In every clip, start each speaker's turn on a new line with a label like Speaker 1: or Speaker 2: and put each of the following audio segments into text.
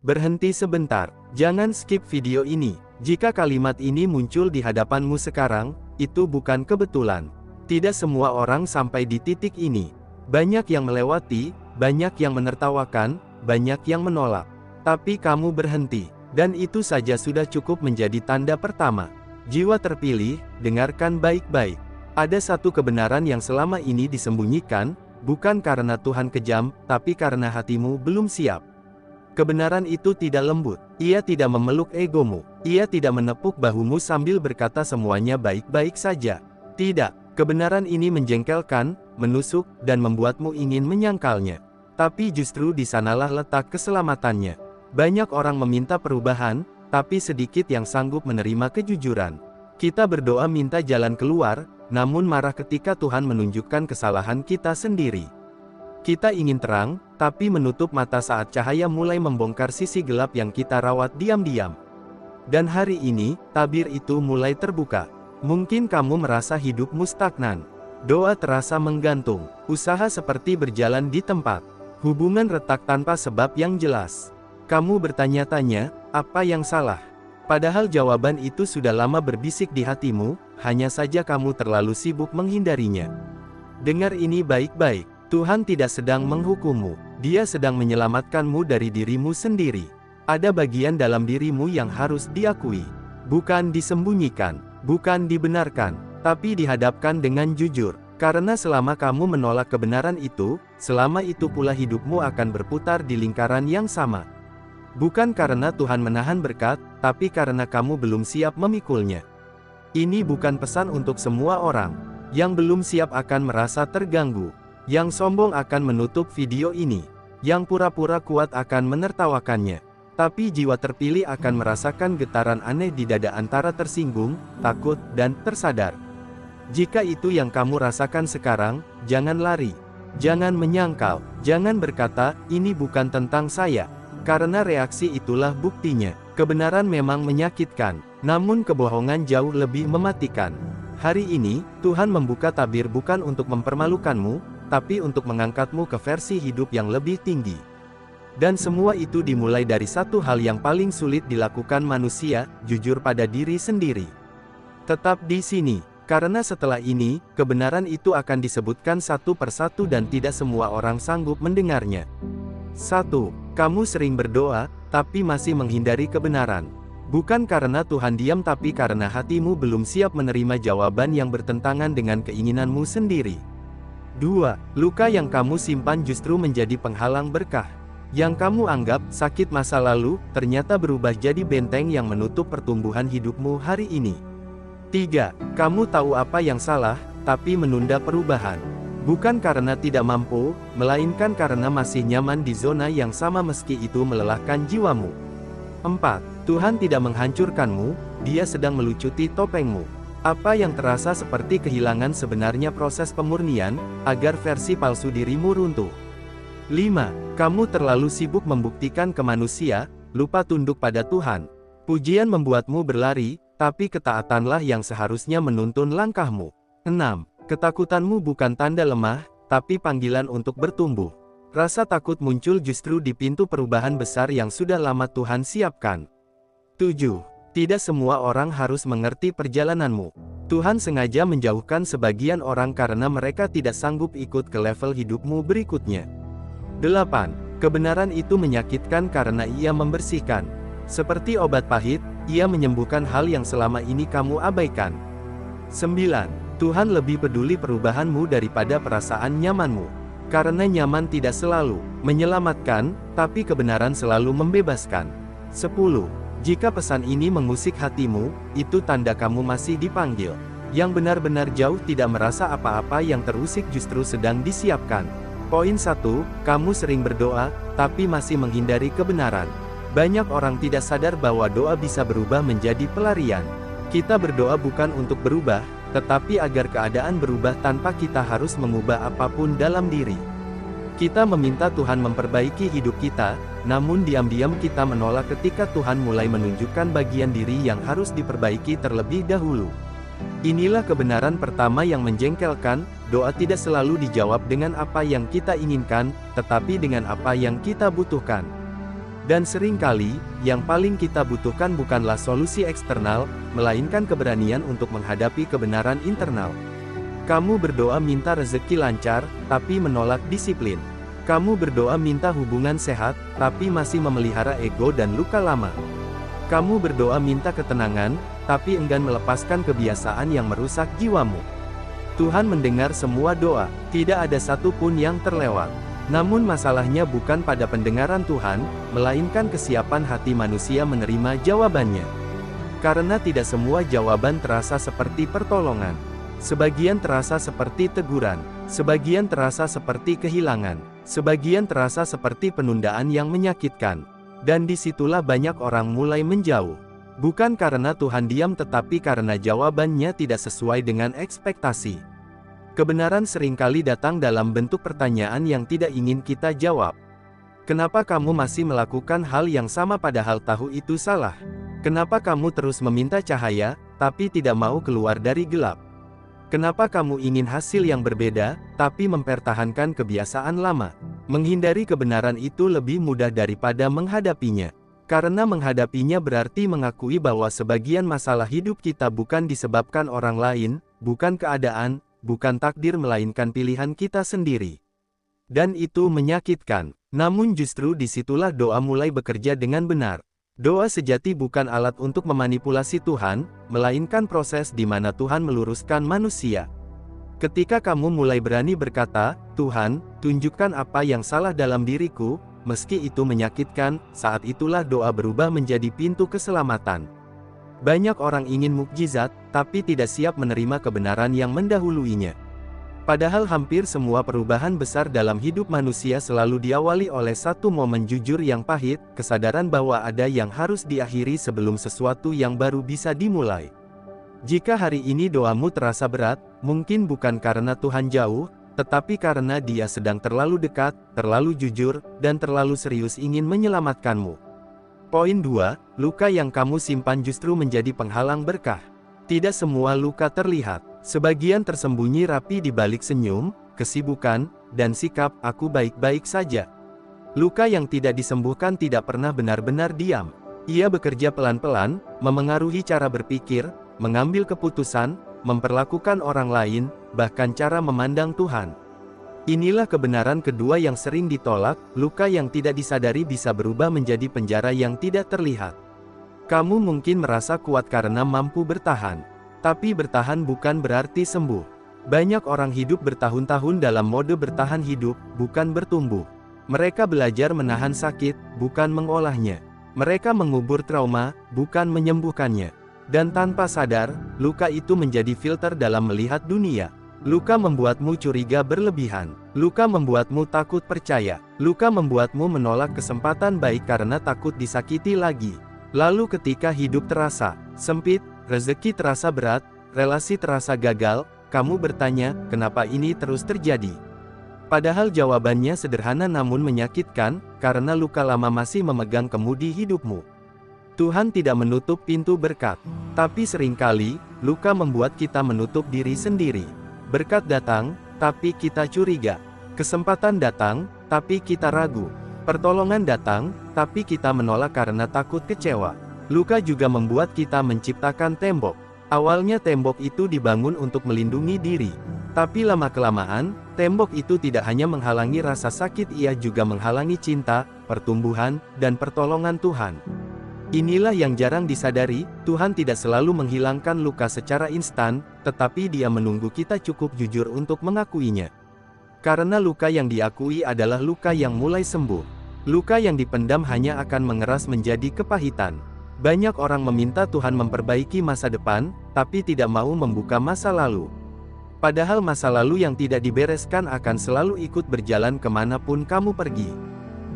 Speaker 1: Berhenti sebentar, jangan skip video ini. Jika kalimat ini muncul di hadapanmu sekarang, itu bukan kebetulan. Tidak semua orang sampai di titik ini. Banyak yang melewati, banyak yang menertawakan, banyak yang menolak. Tapi kamu berhenti, dan itu saja sudah cukup menjadi tanda pertama. Jiwa terpilih, dengarkan baik-baik. Ada satu kebenaran yang selama ini disembunyikan, bukan karena Tuhan kejam, tapi karena hatimu belum siap. Kebenaran itu tidak lembut, ia tidak memeluk egomu, ia tidak menepuk bahumu sambil berkata semuanya baik-baik saja. Tidak, kebenaran ini menjengkelkan, menusuk, dan membuatmu ingin menyangkalnya. Tapi justru di sanalah letak keselamatannya. Banyak orang meminta perubahan, tapi sedikit yang sanggup menerima kejujuran. Kita berdoa minta jalan keluar, namun marah ketika Tuhan menunjukkan kesalahan kita sendiri. Kita ingin terang, tapi menutup mata saat cahaya mulai membongkar sisi gelap yang kita rawat diam-diam. Dan hari ini, tabir itu mulai terbuka. Mungkin kamu merasa hidupmu stagnan. Doa terasa menggantung, usaha seperti berjalan di tempat. Hubungan retak tanpa sebab yang jelas. Kamu bertanya-tanya, apa yang salah? Padahal jawaban itu sudah lama berbisik di hatimu, hanya saja kamu terlalu sibuk menghindarinya. Dengar ini baik-baik, Tuhan tidak sedang menghukummu, Dia sedang menyelamatkanmu dari dirimu sendiri. Ada bagian dalam dirimu yang harus diakui, bukan disembunyikan, bukan dibenarkan, tapi dihadapkan dengan jujur. Karena selama kamu menolak kebenaran itu, selama itu pula hidupmu akan berputar di lingkaran yang sama. Bukan karena Tuhan menahan berkat, tapi karena kamu belum siap memikulnya. Ini bukan pesan untuk semua orang. Yang belum siap akan merasa terganggu. Yang sombong akan menutup video ini. Yang pura-pura kuat akan menertawakannya. Tapi jiwa terpilih akan merasakan getaran aneh di dada antara tersinggung, takut, dan tersadar. Jika itu yang kamu rasakan sekarang, jangan lari. Jangan menyangkal. Jangan berkata, ini bukan tentang saya. Karena reaksi itulah buktinya. Kebenaran memang menyakitkan, namun kebohongan jauh lebih mematikan. Hari ini, Tuhan membuka tabir bukan untuk mempermalukanmu, tapi untuk mengangkatmu ke versi hidup yang lebih tinggi. Dan semua itu dimulai dari satu hal yang paling sulit dilakukan manusia, jujur pada diri sendiri. Tetap di sini, karena setelah ini, kebenaran itu akan disebutkan satu persatu dan tidak semua orang sanggup mendengarnya. 1. Kamu sering berdoa, tapi masih menghindari kebenaran. Bukan karena Tuhan diam tapi karena hatimu belum siap menerima jawaban yang bertentangan dengan keinginanmu sendiri. 2. Luka yang kamu simpan justru menjadi penghalang berkah. Yang kamu anggap sakit masa lalu, ternyata berubah jadi benteng yang menutup pertumbuhan hidupmu hari ini. 3. Kamu tahu apa yang salah, tapi menunda perubahan. Bukan karena tidak mampu, melainkan karena masih nyaman di zona yang sama meski itu melelahkan jiwamu. 4. Tuhan tidak menghancurkanmu, Dia sedang melucuti topengmu. Apa yang terasa seperti kehilangan sebenarnya proses pemurnian, agar versi palsu dirimu runtuh. 5. Kamu terlalu sibuk membuktikan ke manusia, lupa tunduk pada Tuhan. Pujian membuatmu berlari, tapi ketaatanlah yang seharusnya menuntun langkahmu. 6. Ketakutanmu bukan tanda lemah, tapi panggilan untuk bertumbuh. Rasa takut muncul justru di pintu perubahan besar yang sudah lama Tuhan siapkan. 7. Tidak semua orang harus mengerti perjalananmu. Tuhan sengaja menjauhkan sebagian orang karena mereka tidak sanggup ikut ke level hidupmu berikutnya. 8. Kebenaran itu menyakitkan karena ia membersihkan. Seperti obat pahit, ia menyembuhkan hal yang selama ini kamu abaikan. 9. Tuhan lebih peduli perubahanmu daripada perasaan nyamanmu. Karena nyaman tidak selalu menyelamatkan, tapi kebenaran selalu membebaskan. 10. Jika pesan ini mengusik hatimu, itu tanda kamu masih dipanggil. Yang benar-benar jauh tidak merasa apa-apa yang terusik justru sedang disiapkan. Poin 1, kamu sering berdoa, tapi masih menghindari kebenaran. Banyak orang tidak sadar bahwa doa bisa berubah menjadi pelarian. Kita berdoa bukan untuk berubah, tetapi agar keadaan berubah tanpa kita harus mengubah apapun dalam diri. Kita meminta Tuhan memperbaiki hidup kita, namun diam-diam kita menolak ketika Tuhan mulai menunjukkan bagian diri yang harus diperbaiki terlebih dahulu. Inilah kebenaran pertama yang menjengkelkan, doa tidak selalu dijawab dengan apa yang kita inginkan, tetapi dengan apa yang kita butuhkan. Dan seringkali, yang paling kita butuhkan bukanlah solusi eksternal, melainkan keberanian untuk menghadapi kebenaran internal. Kamu berdoa minta rezeki lancar, tapi menolak disiplin. Kamu berdoa minta hubungan sehat, tapi masih memelihara ego dan luka lama. Kamu berdoa minta ketenangan, tapi enggan melepaskan kebiasaan yang merusak jiwamu. Tuhan mendengar semua doa, tidak ada satu pun yang terlewat. Namun masalahnya bukan pada pendengaran Tuhan, melainkan kesiapan hati manusia menerima jawabannya. Karena tidak semua jawaban terasa seperti pertolongan. Sebagian terasa seperti teguran, sebagian terasa seperti kehilangan, sebagian terasa seperti penundaan yang menyakitkan. Dan disitulah banyak orang mulai menjauh. Bukan karena Tuhan diam tetapi karena jawabannya tidak sesuai dengan ekspektasi. Kebenaran seringkali datang dalam bentuk pertanyaan yang tidak ingin kita jawab. Kenapa kamu masih melakukan hal yang sama padahal tahu itu salah? Kenapa kamu terus meminta cahaya, tapi tidak mau keluar dari gelap? Kenapa kamu ingin hasil yang berbeda, tapi mempertahankan kebiasaan lama? Menghindari kebenaran itu lebih mudah daripada menghadapinya. Karena menghadapinya berarti mengakui bahwa sebagian masalah hidup kita bukan disebabkan orang lain, bukan keadaan, bukan takdir melainkan pilihan kita sendiri. Dan itu menyakitkan. Namun justru disitulah doa mulai bekerja dengan benar. Doa sejati bukan alat untuk memanipulasi Tuhan, melainkan proses di mana Tuhan meluruskan manusia. Ketika kamu mulai berani berkata, "Tuhan, tunjukkan apa yang salah dalam diriku," meski itu menyakitkan, saat itulah doa berubah menjadi pintu keselamatan. Banyak orang ingin mukjizat, tapi tidak siap menerima kebenaran yang mendahuluinya. Padahal hampir semua perubahan besar dalam hidup manusia selalu diawali oleh satu momen jujur yang pahit, kesadaran bahwa ada yang harus diakhiri sebelum sesuatu yang baru bisa dimulai. Jika hari ini doamu terasa berat, mungkin bukan karena Tuhan jauh, tetapi karena Dia sedang terlalu dekat, terlalu jujur, dan terlalu serius ingin menyelamatkanmu. Poin 2, luka yang kamu simpan justru menjadi penghalang berkah. Tidak semua luka terlihat. Sebagian tersembunyi rapi di balik senyum, kesibukan, dan sikap "aku baik-baik saja". Luka yang tidak disembuhkan tidak pernah benar-benar diam. Ia bekerja pelan-pelan, memengaruhi cara berpikir, mengambil keputusan, memperlakukan orang lain, bahkan cara memandang Tuhan. Inilah kebenaran kedua yang sering ditolak, luka yang tidak disadari bisa berubah menjadi penjara yang tidak terlihat. Kamu mungkin merasa kuat karena mampu bertahan. Tapi bertahan bukan berarti sembuh. Banyak orang hidup bertahun-tahun dalam mode bertahan hidup, bukan bertumbuh. Mereka belajar menahan sakit, bukan mengolahnya. Mereka mengubur trauma, bukan menyembuhkannya. Dan tanpa sadar, luka itu menjadi filter dalam melihat dunia. Luka membuatmu curiga berlebihan. Luka membuatmu takut percaya. Luka membuatmu menolak kesempatan baik karena takut disakiti lagi. Lalu ketika hidup terasa sempit, rezeki terasa berat, relasi terasa gagal, kamu bertanya, kenapa ini terus terjadi? Padahal jawabannya sederhana namun menyakitkan, karena luka lama masih memegang kemudi hidupmu. Tuhan tidak menutup pintu berkat, tapi seringkali, luka membuat kita menutup diri sendiri. Berkat datang, tapi kita curiga. Kesempatan datang, tapi kita ragu. Pertolongan datang, tapi kita menolak karena takut kecewa. Luka juga membuat kita menciptakan tembok. Awalnya tembok itu dibangun untuk melindungi diri. Tapi lama-kelamaan, tembok itu tidak hanya menghalangi rasa sakit, ia juga menghalangi cinta, pertumbuhan, dan pertolongan Tuhan. Inilah yang jarang disadari, Tuhan tidak selalu menghilangkan luka secara instan, tetapi Dia menunggu kita cukup jujur untuk mengakuinya. Karena luka yang diakui adalah luka yang mulai sembuh. Luka yang dipendam hanya akan mengeras menjadi kepahitan. Banyak orang meminta Tuhan memperbaiki masa depan, tapi tidak mau membuka masa lalu. Padahal masa lalu yang tidak dibereskan akan selalu ikut berjalan kemanapun kamu pergi.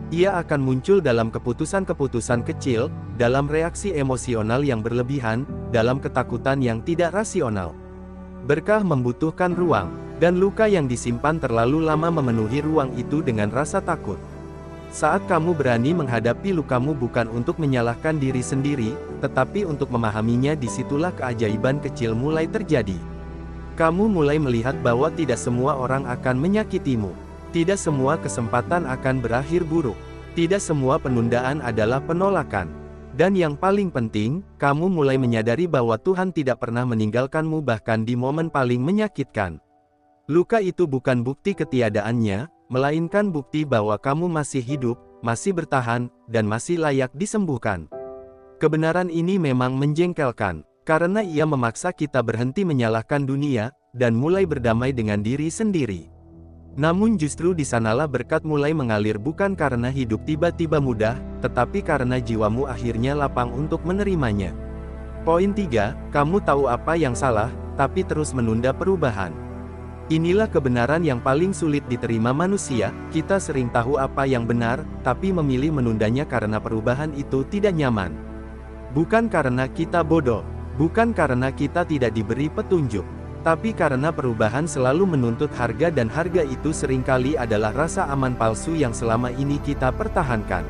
Speaker 1: Ia akan muncul dalam keputusan-keputusan kecil, dalam reaksi emosional yang berlebihan, dalam ketakutan yang tidak rasional. Berkah membutuhkan ruang, dan luka yang disimpan terlalu lama memenuhi ruang itu dengan rasa takut. Saat kamu berani menghadapi lukamu bukan untuk menyalahkan diri sendiri, tetapi untuk memahaminya, disitulah keajaiban kecil mulai terjadi. Kamu mulai melihat bahwa tidak semua orang akan menyakitimu. Tidak semua kesempatan akan berakhir buruk. Tidak semua penundaan adalah penolakan. Dan yang paling penting, kamu mulai menyadari bahwa Tuhan tidak pernah meninggalkanmu bahkan di momen paling menyakitkan. Luka itu bukan bukti ketiadaannya, melainkan bukti bahwa kamu masih hidup, masih bertahan, dan masih layak disembuhkan. Kebenaran ini memang menjengkelkan, karena ia memaksa kita berhenti menyalahkan dunia, dan mulai berdamai dengan diri sendiri. Namun justru di sanalah berkat mulai mengalir bukan karena hidup tiba-tiba mudah, tetapi karena jiwamu akhirnya lapang untuk menerimanya. Poin 3, kamu tahu apa yang salah, tapi terus menunda perubahan. Inilah kebenaran yang paling sulit diterima manusia, kita sering tahu apa yang benar, tapi memilih menundanya karena perubahan itu tidak nyaman. Bukan karena kita bodoh, bukan karena kita tidak diberi petunjuk, tapi karena perubahan selalu menuntut harga dan harga itu seringkali adalah rasa aman palsu yang selama ini kita pertahankan.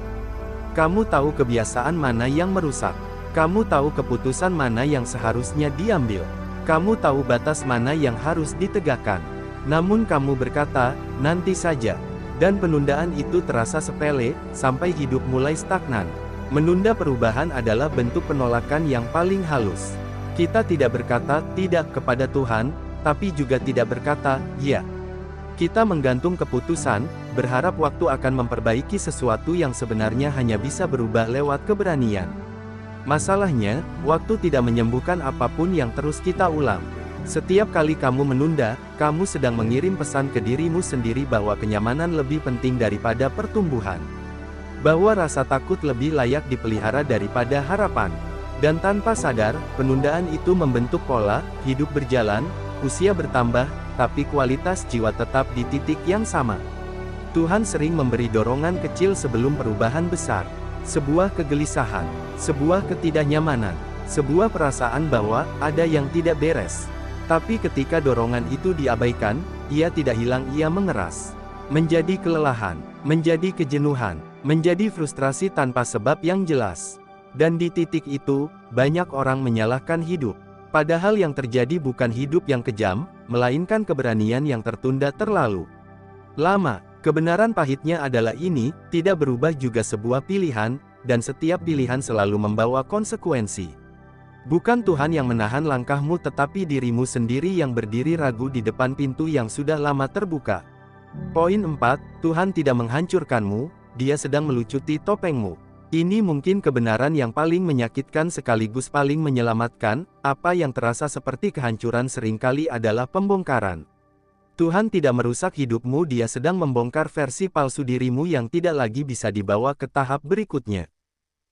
Speaker 1: Kamu tahu kebiasaan mana yang merusak. Kamu tahu keputusan mana yang seharusnya diambil. Kamu tahu batas mana yang harus ditegakkan. Namun kamu berkata, nanti saja. Dan penundaan itu terasa sepele, sampai hidup mulai stagnan. Menunda perubahan adalah bentuk penolakan yang paling halus. Kita tidak berkata tidak kepada Tuhan, tapi juga tidak berkata ya. Kita menggantung keputusan, berharap waktu akan memperbaiki sesuatu yang sebenarnya hanya bisa berubah lewat keberanian. Masalahnya, waktu tidak menyembuhkan apapun yang terus kita ulang. Setiap kali kamu menunda, kamu sedang mengirim pesan ke dirimu sendiri bahwa kenyamanan lebih penting daripada pertumbuhan. Bahwa rasa takut lebih layak dipelihara daripada harapan. Dan tanpa sadar, penundaan itu membentuk pola, hidup berjalan, usia bertambah, tapi kualitas jiwa tetap di titik yang sama. Tuhan sering memberi dorongan kecil sebelum perubahan besar. Sebuah kegelisahan, sebuah ketidaknyamanan, sebuah perasaan bahwa ada yang tidak beres. Tapi ketika dorongan itu diabaikan, ia tidak hilang, ia mengeras. Menjadi kelelahan, menjadi kejenuhan, menjadi frustrasi tanpa sebab yang jelas. Dan di titik itu, banyak orang menyalahkan hidup. Padahal yang terjadi bukan hidup yang kejam, melainkan keberanian yang tertunda terlalu lama. Kebenaran pahitnya adalah ini, tidak berubah juga sebuah pilihan, dan setiap pilihan selalu membawa konsekuensi. Bukan Tuhan yang menahan langkahmu tetapi dirimu sendiri yang berdiri ragu di depan pintu yang sudah lama terbuka. Poin 4, Tuhan tidak menghancurkanmu, Dia sedang melucuti topengmu. Ini mungkin kebenaran yang paling menyakitkan sekaligus paling menyelamatkan. Apa yang terasa seperti kehancuran seringkali adalah pembongkaran. Tuhan tidak merusak hidupmu, Dia sedang membongkar versi palsu dirimu yang tidak lagi bisa dibawa ke tahap berikutnya.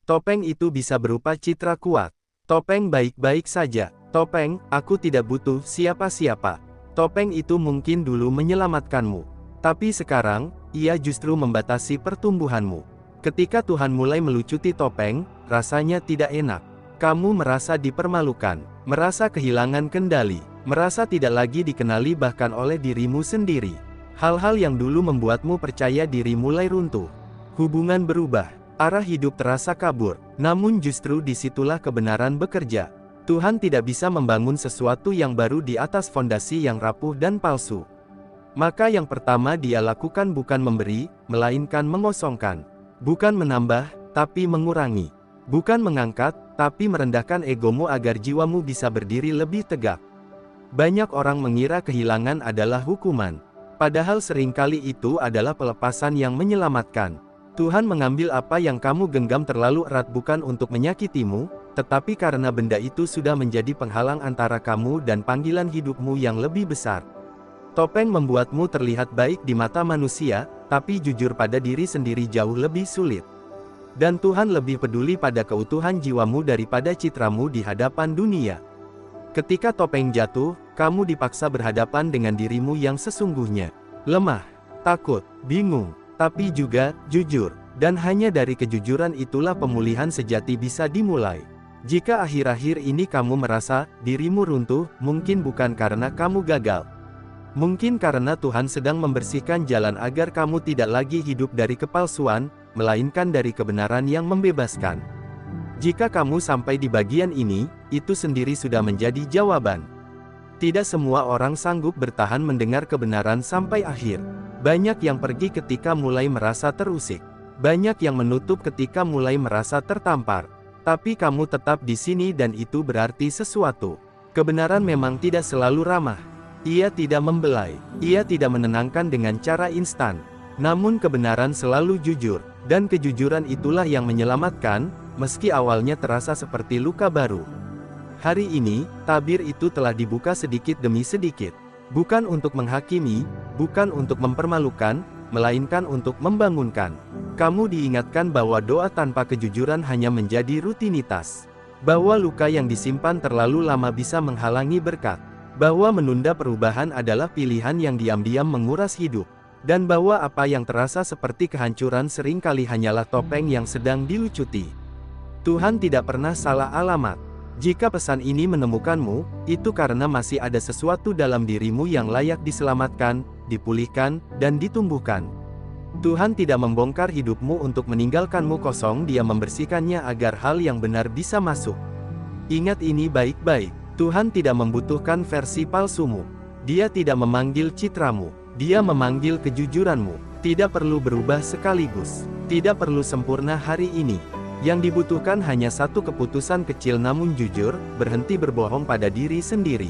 Speaker 1: Topeng itu bisa berupa citra kuat. Topeng baik-baik saja. Topeng, aku tidak butuh siapa-siapa. Topeng itu mungkin dulu menyelamatkanmu. Tapi sekarang, ia justru membatasi pertumbuhanmu. Ketika Tuhan mulai melucuti topeng, rasanya tidak enak. Kamu merasa dipermalukan, merasa kehilangan kendali, merasa tidak lagi dikenali bahkan oleh dirimu sendiri. Hal-hal yang dulu membuatmu percaya diri mulai runtuh. Hubungan berubah, arah hidup terasa kabur, namun justru disitulah kebenaran bekerja. Tuhan tidak bisa membangun sesuatu yang baru di atas fondasi yang rapuh dan palsu. Maka yang pertama Dia lakukan bukan memberi, melainkan mengosongkan. Bukan menambah, tapi mengurangi. Bukan mengangkat, tapi merendahkan egomu agar jiwamu bisa berdiri lebih tegak. Banyak orang mengira kehilangan adalah hukuman. Padahal seringkali itu adalah pelepasan yang menyelamatkan. Tuhan mengambil apa yang kamu genggam terlalu erat bukan untuk menyakitimu, tetapi karena benda itu sudah menjadi penghalang antara kamu dan panggilan hidupmu yang lebih besar. Topeng membuatmu terlihat baik di mata manusia, tapi jujur pada diri sendiri jauh lebih sulit. Dan Tuhan lebih peduli pada keutuhan jiwamu daripada citramu di hadapan dunia. Ketika topeng jatuh, kamu dipaksa berhadapan dengan dirimu yang sesungguhnya. Lemah, takut, bingung, tapi juga jujur. Dan hanya dari kejujuran itulah pemulihan sejati bisa dimulai. Jika akhir-akhir ini kamu merasa dirimu runtuh, mungkin bukan karena kamu gagal. Mungkin karena Tuhan sedang membersihkan jalan agar kamu tidak lagi hidup dari kepalsuan, melainkan dari kebenaran yang membebaskan. Jika kamu sampai di bagian ini, itu sendiri sudah menjadi jawaban. Tidak semua orang sanggup bertahan mendengar kebenaran sampai akhir. Banyak yang pergi ketika mulai merasa terusik. Banyak yang menutup ketika mulai merasa tertampar. Tapi kamu tetap di sini dan itu berarti sesuatu. Kebenaran memang tidak selalu ramah. Ia tidak membelai. Ia tidak menenangkan dengan cara instan. Namun kebenaran selalu jujur. Dan kejujuran itulah yang menyelamatkan, meski awalnya terasa seperti luka baru. Hari ini, tabir itu telah dibuka sedikit demi sedikit. Bukan untuk menghakimi, bukan untuk mempermalukan, melainkan untuk membangunkan. Kamu diingatkan bahwa doa tanpa kejujuran hanya menjadi rutinitas. Bahwa luka yang disimpan terlalu lama bisa menghalangi berkat. Bahwa menunda perubahan adalah pilihan yang diam-diam menguras hidup. Dan bahwa apa yang terasa seperti kehancuran seringkali hanyalah topeng yang sedang dilucuti. Tuhan tidak pernah salah alamat. Jika pesan ini menemukanmu, itu karena masih ada sesuatu dalam dirimu yang layak diselamatkan, dipulihkan, dan ditumbuhkan. Tuhan tidak membongkar hidupmu untuk meninggalkanmu kosong, Dia membersihkannya agar hal yang benar bisa masuk. Ingat ini baik-baik, Tuhan tidak membutuhkan versi palsumu. Dia tidak memanggil citramu, Dia memanggil kejujuranmu. Tidak perlu berubah sekaligus, tidak perlu sempurna hari ini. Yang dibutuhkan hanya satu keputusan kecil namun jujur, berhenti berbohong pada diri sendiri.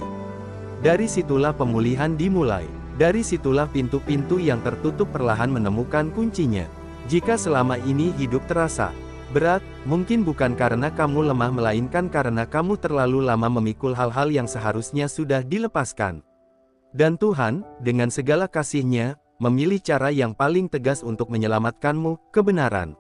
Speaker 1: Dari situlah pemulihan dimulai. Dari situlah pintu-pintu yang tertutup perlahan menemukan kuncinya. Jika selama ini hidup terasa berat, mungkin bukan karena kamu lemah melainkan karena kamu terlalu lama memikul hal-hal yang seharusnya sudah dilepaskan. Dan Tuhan, dengan segala kasih-Nya, memilih cara yang paling tegas untuk menyelamatkanmu, kebenaran.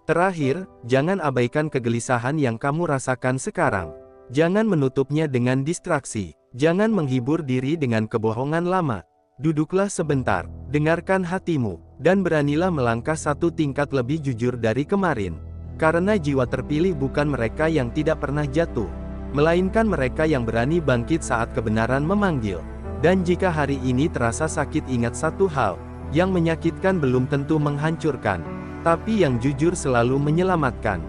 Speaker 1: Terakhir, jangan abaikan kegelisahan yang kamu rasakan sekarang. Jangan menutupnya dengan distraksi. Jangan menghibur diri dengan kebohongan lama. Duduklah sebentar, dengarkan hatimu, dan beranilah melangkah satu tingkat lebih jujur dari kemarin. Karena jiwa terpilih bukan mereka yang tidak pernah jatuh, melainkan mereka yang berani bangkit saat kebenaran memanggil. Dan jika hari ini terasa sakit, ingat satu hal, yang menyakitkan belum tentu menghancurkan, tapi yang jujur selalu menyelamatkan.